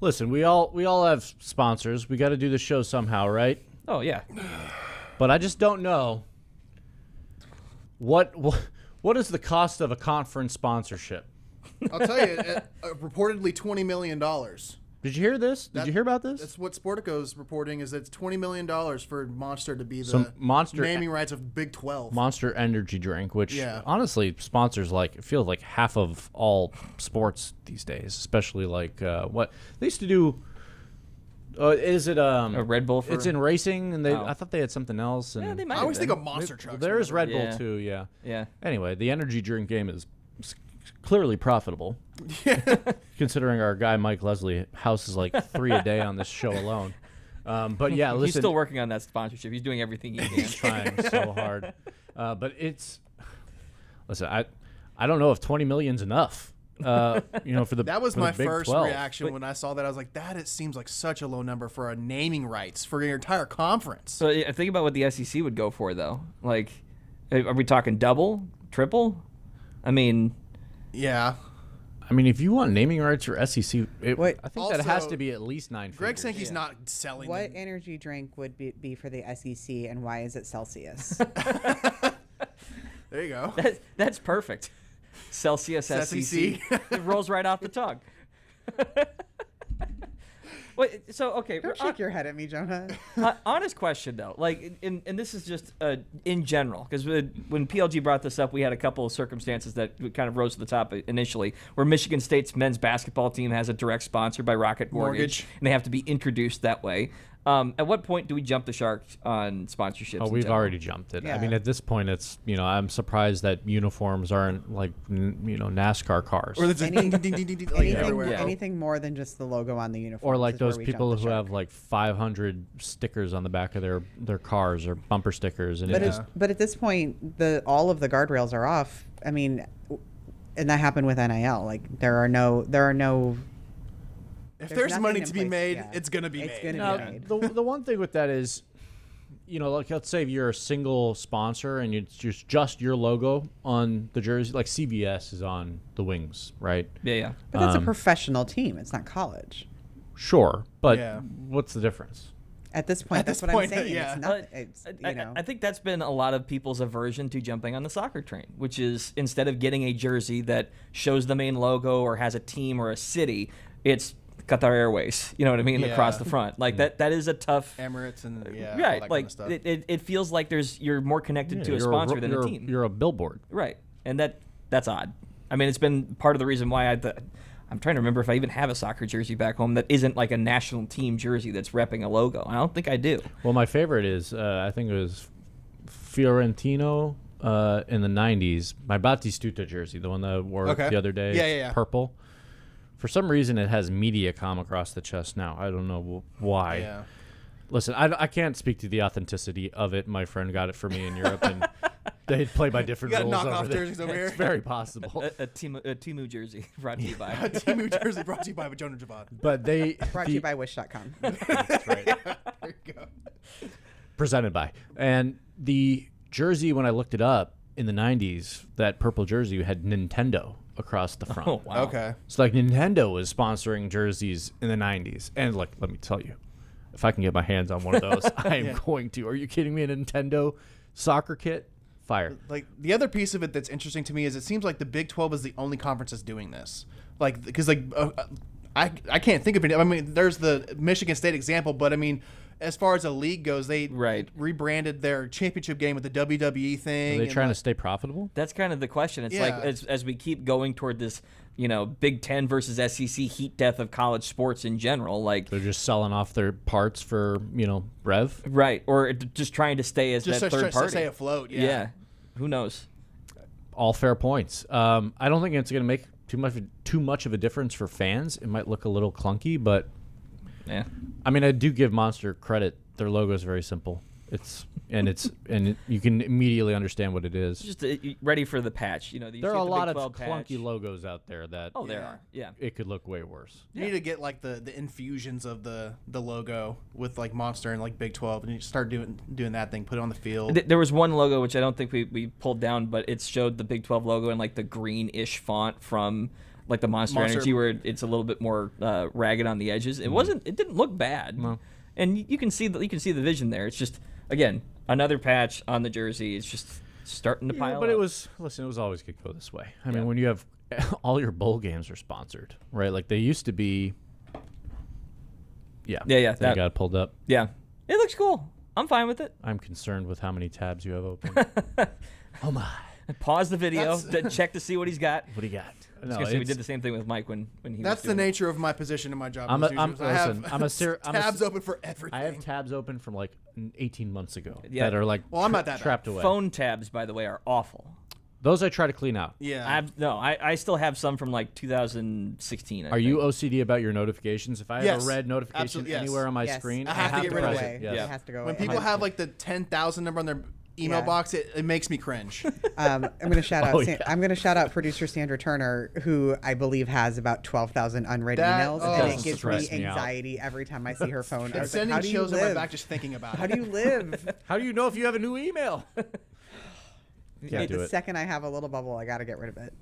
Listen, we all have sponsors. We got to do the show somehow, right? Oh yeah. But I just don't know what is the cost of a conference sponsorship. I'll tell you, reportedly $20 million. Did you hear this? Did you hear about this? That's what Sportico's reporting, is it's $20 million for Monster to be the Some Monster naming rights of Big 12. Monster energy drink, which Yeah. honestly sponsors it feels like half of all sports these days, especially like what they used to do. Is it A Red Bull for It's in racing, and Oh. I thought they had something else. And Yeah, they might I have always been. think of Monster Trucks. there is Red Bull Yeah. too, yeah. Yeah. Anyway, the energy drink game is clearly profitable. Considering our guy Mike Leslie houses like 3 a day on this show alone. But yeah, listen, He's still working on that sponsorship. He's doing everything he can. he's trying so hard. But listen, I don't know if 20 million's enough. For the That was for the my Big first 12. reaction when I saw that. I was like, it seems like such a low number for a naming rights for your entire conference. So think about what the SEC would go for, though. Like, are we talking double, triple? I mean, Yeah. I mean, if you want naming rights for SEC, Wait, I think that has also, to be at least 9 Greg figures. saying he's not selling what them. energy drink would be for the SEC, and why is it Celsius? There you go. that's perfect. Celsius SEC. SEC. It rolls right off the tongue. Wait, so okay. Don't shake your head at me, Jonah. Honest question though, like, and this is just in general, because when PLG brought this up, we had a couple of circumstances that kind of rose to the top initially, where Michigan State's men's basketball team has a direct sponsor by Rocket Mortgage, and they have to be introduced that way. At what point do we jump the shark on sponsorships? Oh, in we've general? already jumped it. I Yeah. mean, at this point, it's I'm surprised that uniforms aren't like NASCAR cars, Or it's just ding, ding, ding, ding, ding, like everywhere. Anything more than just the logo on the uniform. or like those people who have like 500 stickers on the back of their cars or bumper stickers, and But at this point, all of the guardrails are off. I mean, and that happened with NIL. Like there are no. If There's there's nothing money in to be place, made, yeah. it's going to be It's made. gonna Now, be made. the one thing with that is, like let's say if you're a single sponsor and it's just your logo on the jersey, like CVS is on the wings, right? Yeah. But that's a professional team. It's not college. Sure, but Yeah. what's the difference? At this point, At that's this what point, I'm saying. yeah. It's not. It's I think that's been a lot of people's aversion to jumping on the soccer train, which is instead of getting a jersey that shows the main logo or has a team or a city, it's Qatar Airways. You know what I mean? Yeah. Across the front, like that is a tough. Emirates and all Right, that like kind of stuff. it feels like you're more connected to a You're sponsor than you're a team. You're a billboard. Right, and that's odd. I mean, it's been part of the reason why I'm trying to remember if I even have a soccer jersey back home that isn't like a national team jersey that's repping a logo. I don't think I do. Well, my favorite is I think it was Fiorentino in the 90s. My Battistuta jersey, the one that I wore Okay. the other day. Yeah, it's yeah, yeah. Purple. For some reason, it has Mediacom across the chest now. I don't know why. Yeah. Listen, I can't speak to the authenticity of it. My friend got it for me in Europe, and they play by different You got rules knockoff over there. jerseys over here. It's very possible. A Timu jersey brought to you by. A Timu jersey brought to you by Jonah Javad. But they brought to you by Wish.com. That's right. There you go. Presented by. And the jersey, when I looked it up in the 90s, that purple jersey had Nintendo across the front. Oh wow. Okay. It's like Nintendo was sponsoring jerseys in the 90s. And like, let me tell you, if I can get my hands on one of those, I am going to. Are you kidding me? A Nintendo soccer kit? Fire. Like the other piece of it that's interesting to me is it seems like the Big 12 is the only conference that's doing this. Like, because I can't think of any. I mean, there's the Michigan State example, but I mean, as far as a league goes, they rebranded their championship game with the WWE thing. Are they and trying to stay profitable? That's kind of the question. It's like as we keep going toward this, Big Ten versus SEC heat death of college sports in general, like They're just selling off their parts for, Rev? right, or just trying to stay as just that to third party. stay afloat. Yeah, who knows? All fair points. I don't think it's going to make too much of a difference for fans. It might look a little clunky, but Yeah, I mean, I do give Monster credit. Their logo is very simple. You can immediately understand what it is. just ready for the patch. You There are a lot of Big 12 patch. clunky logos out there that Oh, there are. Yeah. it could look way worse. You need to get like the infusions of the logo with like Monster and like Big 12, and you start doing that thing. Put it on the field. There was one logo which I don't think we pulled down, but it showed the Big 12 logo in like the greenish font from like the Monster Energy, where it's a little bit more ragged on the edges. It wasn't. It didn't look bad, and you can see the vision there. It's just again another patch on the jersey. It's just starting to pile. But up. it was always going to go this way. I mean, when you have all your bowl games are sponsored, right? Like they used to be. Yeah. That got pulled up. Yeah, it looks cool. I'm fine with it. I'm concerned with how many tabs you have open. Oh my! Pause the video, check to see what he's got. What do you got? No, we did the same thing with Mike when he. That's was the nature of my position in my job. I have tabs open for everything. I have tabs open from like 18 months ago Yeah. that are like I'm not that trapped bad. away. Phone tabs, by the way, are awful. Those I try to clean out. Yeah. I still have some from like 2016. Are you OCD about your notifications? If I have Yes. a red notification Absolutely, yes. anywhere on my Yes. screen, I have to get rid of press it. Yes. It has to go When away. people have like the 10,000 number on their email Yeah. box, it makes me cringe. I'm going to shout out. Oh, yeah. I'm going to shout out producer Sandra Turner, who I believe has about 12,000 unread emails, and it doesn't gives stress me me out. anxiety every time I see her phone. I It's was like, sending how do you chills in my live? back just thinking about it. How do you live? How do you know if you have a new email? Can't do The it. second I have a little bubble, I got to get rid of it.